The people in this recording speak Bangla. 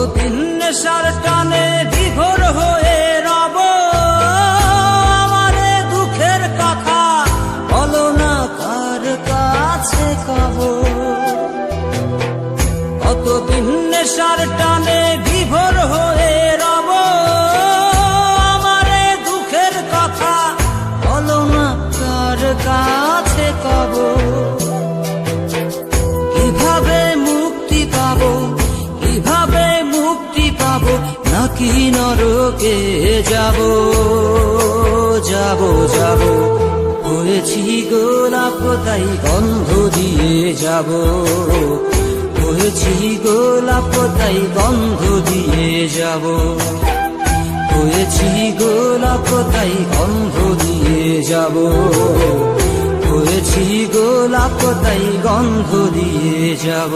কতদিন নেশার টানে বিভোর হয়ে রব, আমারে দুঃখের কথা বলো না কার কাছে কব। কতদিন নেশার টানে বিভোর হয়ে রব, আমারে দুঃখের কথা বলো না কার কাছে কব। কিভাবে মুক্তি পাবো, কিভাবে মুক্তি পাবো, নাকি নরকে যাব যাব যাব। হয়েছি গোলাপ তাই গন্ধ দিয়ে যাব, হয়েছি গোলাপ তাই গন্ধ দিয়ে যাব, হয়েছি গোলাপ তাই গন্ধ দিয়ে যাব, হয়েছি গোলাপ তাই গন্ধ দিয়ে যাব।